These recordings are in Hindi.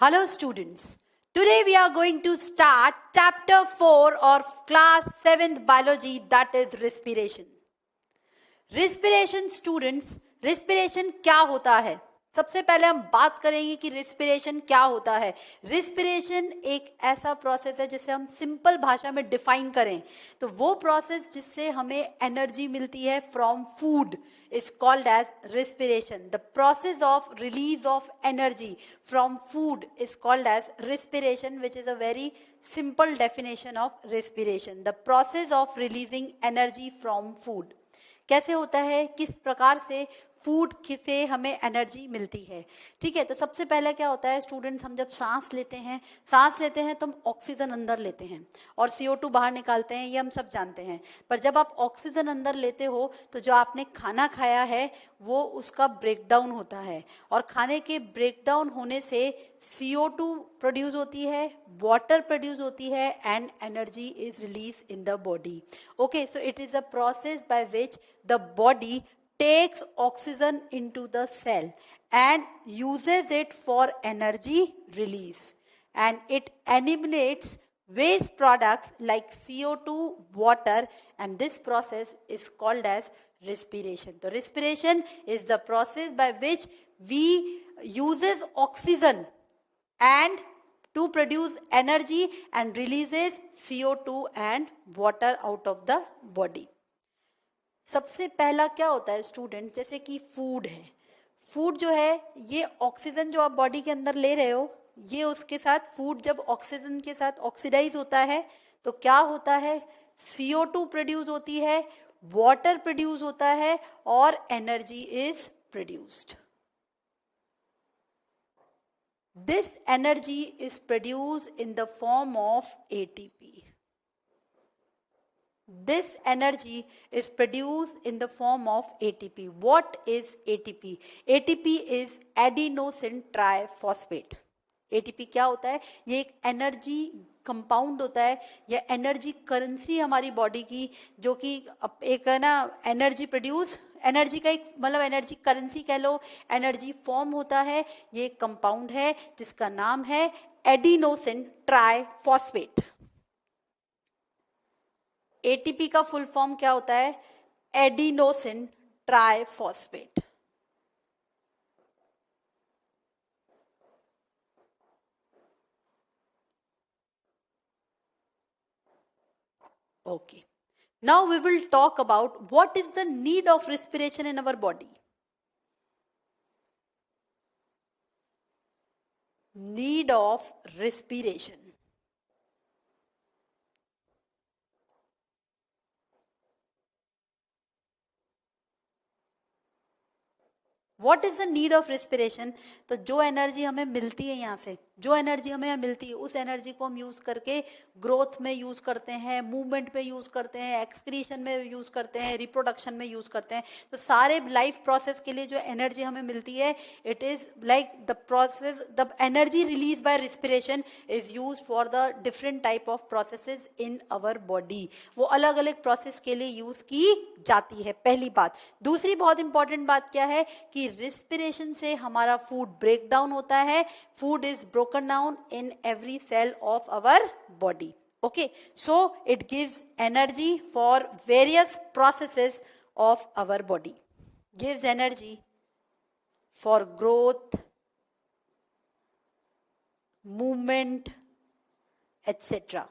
Hello students. Today we are going to start chapter 4 of class 7th biology, that is respiration. Respiration students, respiration क्या होता है? सबसे पहले हम बात करेंगे कि respiration क्या होता है. Respiration एक ऐसा प्रोसेस है जिसे हम सिंपल भाषा में डिफाइन करें तो वो प्रोसेस जिससे हमें एनर्जी मिलती है from food is called as respiration. The process of release of energy from food is called as respiration, which is a very simple definition of respiration. The process of releasing energy from food. कैसे होता है, किस प्रकार से फूड से हमें एनर्जी मिलती है. ठीक है, तो सबसे पहले क्या होता है स्टूडेंट्स, हम जब सांस लेते हैं तो हम ऑक्सीजन अंदर लेते हैं और CO2 बाहर निकालते हैं, ये हम सब जानते हैं. पर जब आप ऑक्सीजन अंदर लेते हो तो जो आपने खाना खाया है वो उसका ब्रेकडाउन होता है और खाने के ब्रेकडाउन होने से CO2 प्रोड्यूस होती है, वाटर प्रोड्यूस होती है and energy is release in the body. Okay, so it is a process by which the body takes oxygen into the cell and uses it for energy release, and it eliminates waste products like CO2, water, and this process is called as respiration. So respiration is the process by which we uses oxygen and to produce energy and releases CO2 and water out of the body. सबसे पहला क्या होता है स्टूडेंट, जैसे कि फूड है. फूड जो है ये ऑक्सीजन जो आप बॉडी के अंदर ले रहे हो, ये उसके साथ फूड जब ऑक्सीजन के साथ ऑक्सीडाइज होता है तो क्या होता है, CO2 प्रोड्यूस होती है, वाटर प्रोड्यूस होता है और energy is produced. This energy is produced in the form of ATP. This energy is produced in the form of ATP. What is ATP? ATP is adenosine triphosphate. ATP क्या होता है? ये एक एनर्जी कंपाउंड होता है या एनर्जी करेंसी हमारी बॉडी की, जो कि एक है ना एनर्जी प्रोड्यूस, एनर्जी का एक मतलब एनर्जी करेंसी कह लो, एनर्जी फॉर्म होता है. ये एक कंपाउंड है जिसका नाम है एडिनोसिन ट्राइफॉस्फेट. ATP का फुल फॉर्म क्या होता है, adenosine triphosphate. Okay, now we will talk about what is the need of respiration in our body. Need of respiration. What is the need of respiration? तो जो एनर्जी हमें मिलती है यहाँ से, जो एनर्जी हमें मिलती है उस एनर्जी को हम यूज करके ग्रोथ में यूज करते हैं, मूवमेंट में यूज करते हैं, एक्सक्रीशन में यूज करते हैं, रिप्रोडक्शन में यूज करते हैं. तो सारे लाइफ प्रोसेस के लिए जो एनर्जी हमें मिलती है, it is like the process, the energy release by respiration is use for the different type of processes in our body. वो अलग अलग प्रोसेस के लिए यूज की जाती है, पहली बात. दूसरी बहुत इंपॉर्टेंट बात क्या है कि रिस्पिरेशन से हमारा फूड ब्रेक डाउन होता है. Food is broken down in every cell of our body. Okay, so it gives energy for various processes of our body. Gives energy for growth, movement, etc.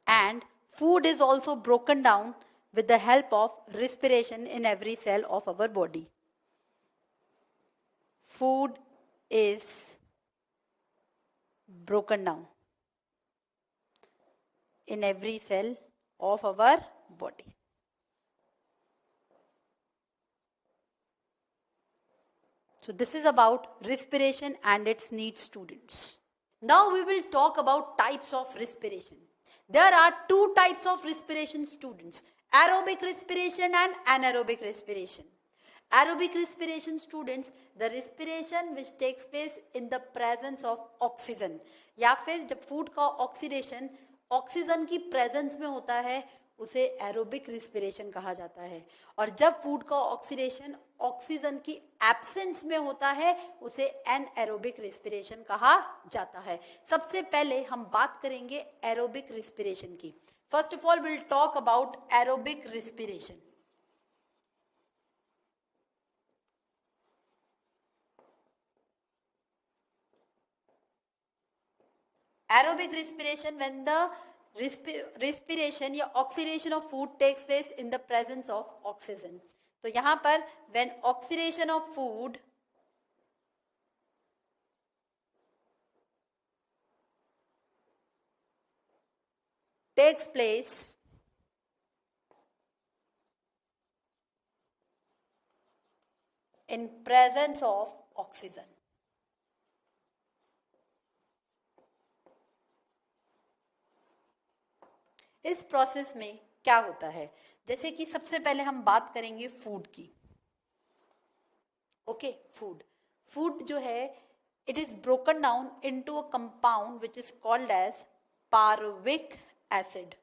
And food is also broken down with the help of respiration in every cell of our body. Food is broken down in every cell of our body. So this is about respiration and its needs, students. Now we will talk about types of respiration. There are two types of respiration, students: aerobic respiration and anaerobic respiration. Aerobic respiration, students, the respiration which takes place in the presence of oxygen, या फिर जब फूड का ऑक्सीडेशन ऑक्सीजन की प्रेजेंस में होता है उसे एरोबिक रिस्पिरेशन कहा जाता है। और जब फूड का ऑक्सीडेशन ऑक्सीजन की एब्सेंस में होता है उसे एनएरोबिक रिस्पिरेशन कहा जाता है। सबसे पहले हम बात करेंगे एरोबिक रिस्पिरेशन की। First of all will talk about aerobic respiration. Aerobic respiration when the respiration या oxidation of food takes place in the presence of oxygen। तो यहाँ पर when oxidation of food takes place in presence of oxygen। इस प्रोसेस में क्या होता है, जैसे कि सबसे पहले हम बात करेंगे फूड की। ओके, फूड जो है it is broken down into a compound which is called as pyruvic acid.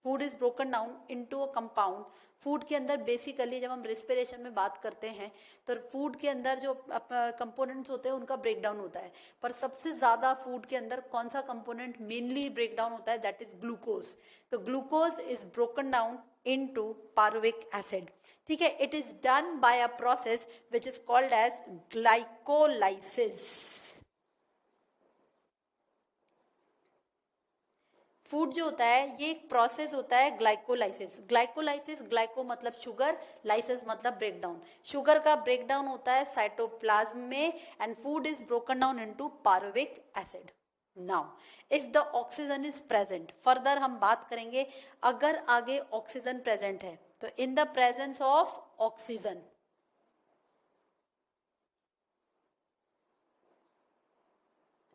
Food is broken down into a compound. Food के अंदर बेसिकली जब हम रिस्पिरेशन में बात करते हैं तो फूड के अंदर जो कंपोनेंट्स होते हैं उनका ब्रेक डाउन होता है, पर सबसे ज्यादा फूड के अंदर कौन सा कंपोनेंट मेनली ब्रेक डाउन होता है, दैट इज ग्लूकोज। तो glucose is broken down into pyruvic acid. ठीक है, it is done by a process which is called as glycolysis. Food जो होता है ये एक प्रोसेस होता है ग्लाइकोलाइसिस। ग्लाइकोलाइसिस, ग्लाइको मतलब शुगर, लाइसिस मतलब ब्रेकडाउन। शुगर का ब्रेकडाउन होता है साइटोप्लाज्म में and food is broken down into pyruvic acid. Now if the oxygen is present, further हम बात करेंगे अगर आगे ऑक्सीजन प्रेजेंट है तो in the presence of oxygen,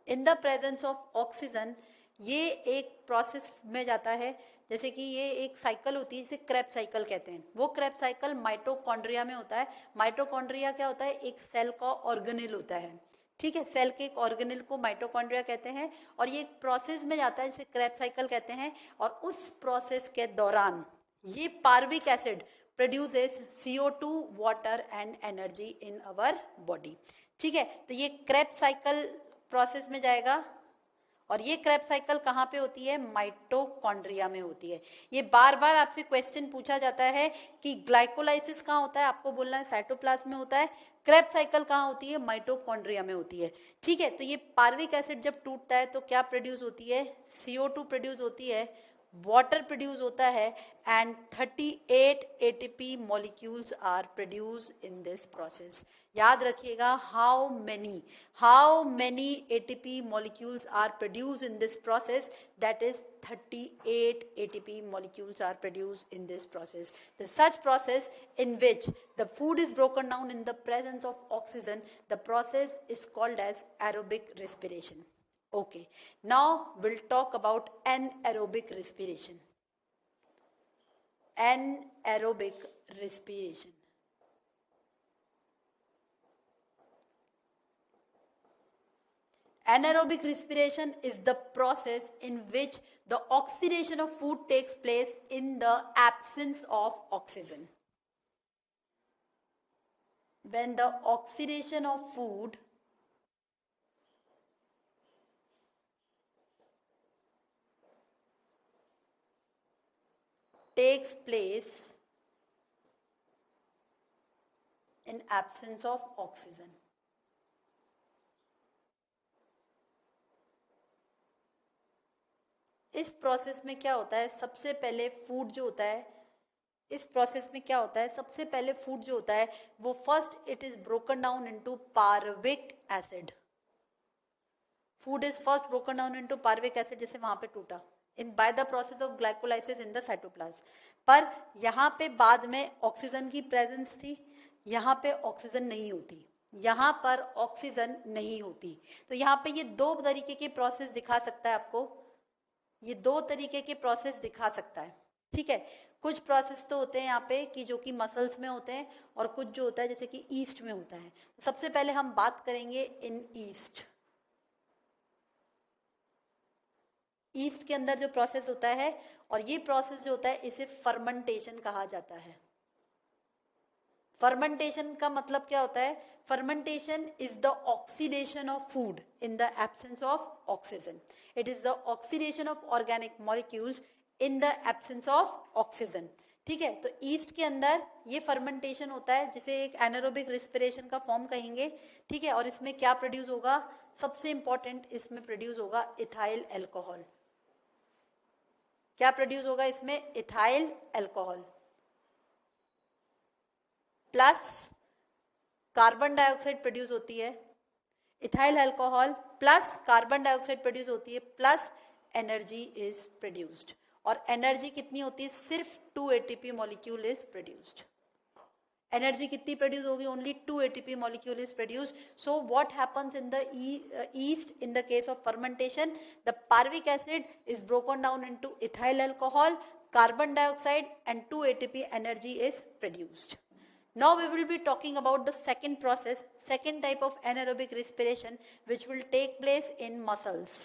in the presence of oxygen ये एक प्रोसेस में जाता है। जैसे कि ये एक साइकिल होती है जिसे क्रेब साइकिल कहते हैं। वो क्रेब साइकिल माइटोकॉन्ड्रिया में होता है। माइटोकॉन्ड्रिया क्या होता है, एक सेल का ऑर्गेनेल होता है। ठीक है, सेल के एक ऑर्गेनेल को माइटोकॉन्ड्रिया कहते हैं और ये एक प्रोसेस में जाता है जिसे क्रेब साइकिल कहते हैं। और उस प्रोसेस के दौरान ये पार्विक acid produces CO2, water and energy in our body. ठीक है, तो ये क्रेब साइकिल प्रोसेस में जाएगा और ये क्रेब साइकिल कहाँ पे होती है, माइटोकॉन्ड्रिया में होती है। ये बार बार आपसे क्वेश्चन पूछा जाता है कि ग्लाइकोलाइसिस कहाँ होता है, आपको बोलना है साइटोप्लाज्म में होता है। क्रेब साइकिल कहाँ होती है, माइटोकॉन्ड्रिया में होती है। ठीक है, तो ये पार्विक एसिड जब टूटता है तो क्या प्रोड्यूस होती है, CO2 प्रोड्यूस होती है, वाटर प्रोड्यूस होता है and 38 ATP molecules are produce in this process. याद रखिएगा, how many ATP molecules are produce in this process, that is 38 ATP molecules are produced in this process. The such process in which the food is broken down in the presence of oxygen, the process is called as aerobic respiration. Okay, now we'll talk about anaerobic respiration. Anaerobic respiration. Anaerobic respiration is the process in which the oxidation of food takes place in the absence of oxygen. When the oxidation of food takes place in absence of oxygen. इस प्रोसेस में क्या होता है, सबसे पहले फूड जो होता है, इस प्रोसेस में क्या होता है, सबसे पहले फूड जो होता है वो first it is broken down into pyruvic acid. Food is first broken down into pyruvic acid, जैसे वहां पे टूटा in by the process of glycolysis in the cytoplasm. पर यहाँ पे बाद में ऑक्सीजन की प्रेजेंस थी, यहाँ पे ऑक्सीजन नहीं होती, यहाँ पर ऑक्सीजन नहीं होती। तो यहाँ पे ये दो तरीके के प्रोसेस दिखा सकता है आपको, ये दो तरीके के प्रोसेस दिखा सकता है। ठीक है, कुछ प्रोसेस तो होते हैं यहाँ पे कि जो कि मसल्स में होते हैं और कुछ जो होता है जैसे कि ईस्ट में होता है। सबसे पहले हम बात करेंगे इन ईस्ट। ईस्ट के अंदर जो प्रोसेस होता है, और ये प्रोसेस जो होता है इसे फर्मेंटेशन कहा जाता है। फर्मेंटेशन का मतलब क्या होता है? Fermentation is the oxidation of food in the absence of oxygen. It is the oxidation of organic molecules in the absence of oxygen. ठीक है, तो ईस्ट के अंदर ये फर्मेंटेशन होता है जिसे एक एनारोबिक रिस्पिरेशन का फॉर्म कहेंगे। ठीक है, और इसमें क्या प्रोड्यूस होगा? सबसे इंपॉर्टेंट, इसमें प्रोड्यूस होगा इथाइल अल्कोहल। क्या प्रोड्यूस होगा इसमें? Ethyl alcohol plus carbon dioxide produce होती है। Ethyl alcohol plus carbon dioxide produce होती है, प्लस एनर्जी इज प्रोड्यूस्ड। और एनर्जी कितनी होती है? सिर्फ 2 ATP molecule is produced. Energy कितनी प्रोड्यूस होगी? Only 2 ATP molecule is produced. So what happens in the yeast in the case of fermentation? The parvic acid is broken down into ethyl alcohol, carbon dioxide, and 2 ATP energy is produced. Now we will be talking about the second process, second type of anaerobic respiration, which will take place in muscles.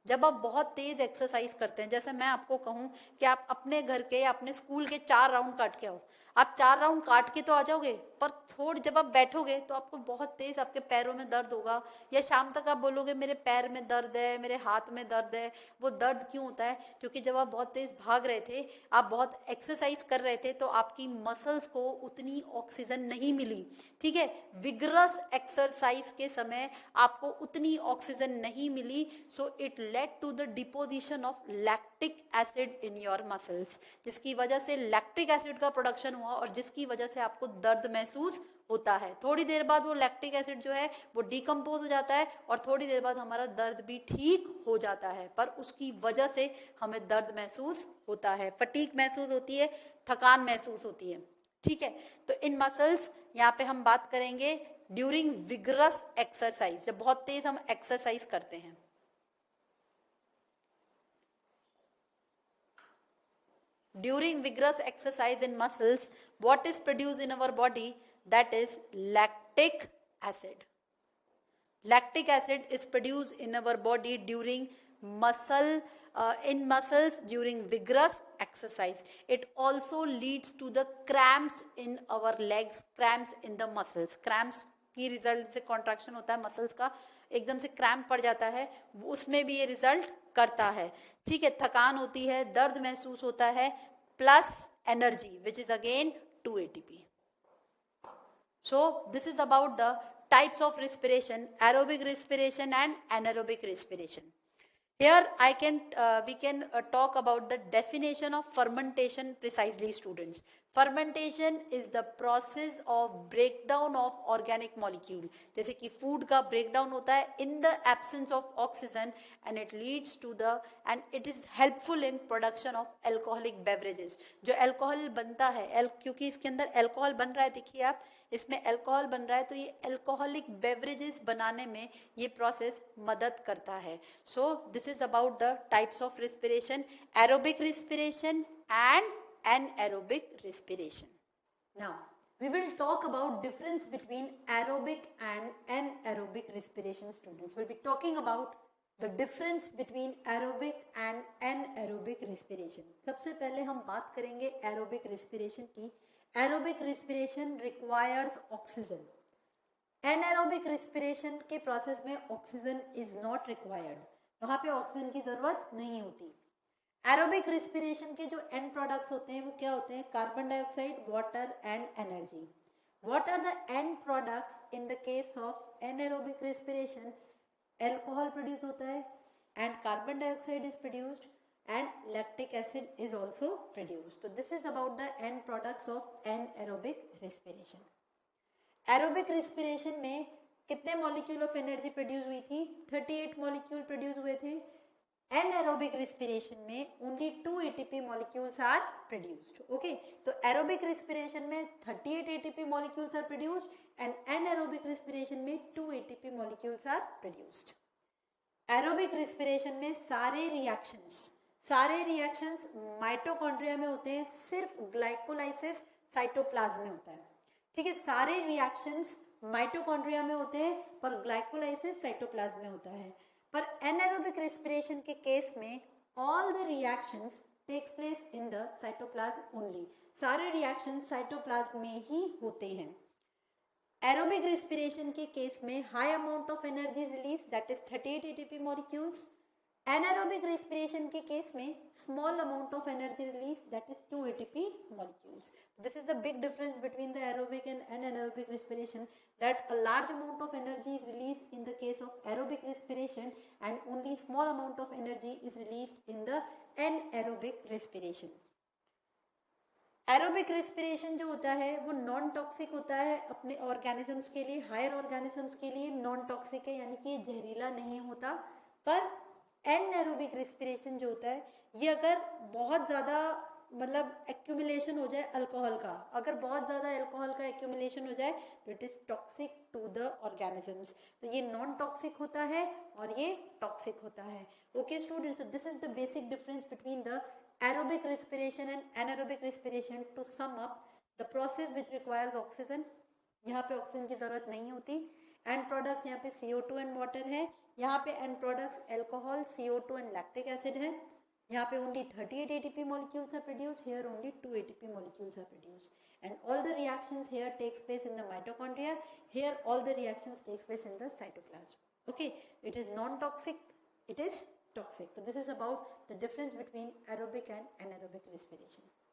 जब आप बहुत तेज एक्सरसाइज करते हैं, जैसे मैं आपको कहूं कि आप अपने घर के या अपने स्कूल के 4 राउंड काट के आओ, आप 4 राउंड काट के तो आ जाओगे, पर थोड़ी जब आप बैठोगे तो आपको बहुत तेज आपके पैरों में दर्द होगा, या शाम तक आप बोलोगे मेरे पैर में दर्द है, मेरे हाथ में दर्द है। वो दर्द क्यों होता है? क्योंकि जब आप बहुत तेज भाग रहे थे, आप बहुत एक्सरसाइज कर रहे थे, तो आपकी मसल्स को उतनी ऑक्सीजन नहीं मिली। ठीक है, विगरस एक्सरसाइज के समय आपको उतनी ऑक्सीजन नहीं मिली, so it led to the deposition of lactic acid in your muscles, जिसकी वजह से लैक्टिक एसिड का प्रोडक्शन हुआ और जिसकी वजह से आपको दर्द महसूस होता है। थोड़ी देर बाद वो लैक्टिक एसिड जो है वो डिकम्पोज हो जाता है और थोड़ी देर बाद हमारा दर्द भी ठीक हो जाता है, पर उसकी वजह से हमें दर्द महसूस होता है, फटीग महसूस होती है, थकान महसूस होती है। ठीक है, तो इन मसल्स यहाँ पे हम बात करेंगे ड्यूरिंग विगरस एक्सरसाइज, जब बहुत तेज हम एक्सरसाइज करते हैं। During vigorous exercise in muscles, what is produced in our body? That is lactic acid. Lactic acid is produced in our body during muscles during vigorous exercise. It also leads to the cramps in our legs, cramps in the muscles. Cramps की रिजल्ट से कॉन्ट्रैक्शन होता है मसल्स का, एकदम से क्रैम्प पड़ जाता है, उसमें भी ये रिजल्ट करता है। ठीक है, थकान होती है, दर्द महसूस होता है, plus energy which is again 2 ATP. So this is about the types of respiration, aerobic respiration and anaerobic respiration. Here we can talk about the definition of fermentation precisely, students. Fermentation is the process of breakdown of organic molecule. जैसे कि food का breakdown होता है in the absence of oxygen, and it leads to and it is helpful in production of alcoholic beverages. जो alcohol बनता है, क्योंकि इसके अंदर alcohol बन रहा है, देखिए आप इसमें अल्कोहल बन रहा है, तो ये अल्कोहलिक बेवरेजेस बनाने में ये प्रोसेस मदद करता है। So this is about the types of respiration, aerobic respiration and anaerobic respiration. Now we will talk about difference between aerobic and anaerobic respiration. Students will be talking about the difference between aerobic and anaerobic respiration. सबसे पहले हम बात करेंगे aerobic respiration की। Aerobic respiration requires oxygen. Anaerobic respiration के प्रोसेस में ऑक्सीजन इज नॉट रिक्वायर्ड, वहां पे ऑक्सीजन की जरूरत नहीं होती। एरोबिक रिस्पिरेशन के जो एंड प्रोडक्ट्स होते हैं वो क्या होते हैं? Carbon dioxide, water and energy. What are the end products in the case of anaerobic respiration? Alcohol produce होता है and carbon dioxide is produced and lactic acid is also produced. So this is about the end products of anaerobic respiration. Aerobic respiration में कितने molecule of energy produce हुई थी? 38 molecule produce हुए थे। anaerobic respiration में only 2 ATP molecules are produced. Okay, तो aerobic respiration में 38 ATP molecules are produced and anaerobic respiration में 2 ATP molecules are produced. Aerobic respiration में सारे रिएक्शंस माइटोकॉन्ड्रिया में होते हैं, सिर्फ ग्लाइकोलाइसिस साइटोप्लाज्म में होता है। ठीक है, सारे रिएक्शंस माइटोकॉन्ड्रिया में होते हैं पर ग्लाइकोलाइसिस साइटोप्लाज्म में होता है। पर एनारोबिक रेस्पिरेशन के केस में all the reactions takes place in the cytoplasm only, सारे रिएक्शन साइटोप्लाज्म में ही होते हैं। एरोबिक रेस्पिरेशन के केस में high amount of energy release that is 38 ATP molecules. Anaerobic respiration के केस में small amount of energy release that is 2 ATP molecules. This is the big difference between the aerobic and anaerobic respiration, that a large amount of energy is released in the case of aerobic respiration and only small amount of energy is released in the anaerobic respiration. Aerobic respiration जो होता है वो नॉन टॉक्सिक होता है अपने ऑर्गेनिजम्स के लिए, हायर ऑर्गेनिजम्स के लिए नॉन टॉक्सिक है, यानी कि ये जहरीला नहीं होता। पर एनएरोबिक रेस्पिरेशन जो होता है ये अगर बहुत ज़्यादा मतलब एक्यूमुलेशन हो जाए अल्कोहल का, अगर बहुत ज़्यादा अल्कोहल का एक्यूमुलेशन हो जाए तो it is toxic to the organisms. तो ये नॉन टॉक्सिक होता है और ये टॉक्सिक होता है। Okay students, this is the basic difference between the aerobic respiration and anaerobic respiration. To sum up, the process which requires oxygen, यहाँ पे ऑक्सीजन की जरूरत नहीं होती। एंड प्रोडक्ट्स यहाँ पे CO2 एंड वाटर है, यहाँ पे and products alcohol, CO2 and lactic acid है। यहाँ पे only 38 ATP molecules are produced, here only 2 ATP molecules are produced, and all the reactions here takes place in the mitochondria, here all the reactions takes place in the cytoplasm. Okay, it is non-toxic, it is toxic. So this is about the difference between aerobic and anaerobic respiration.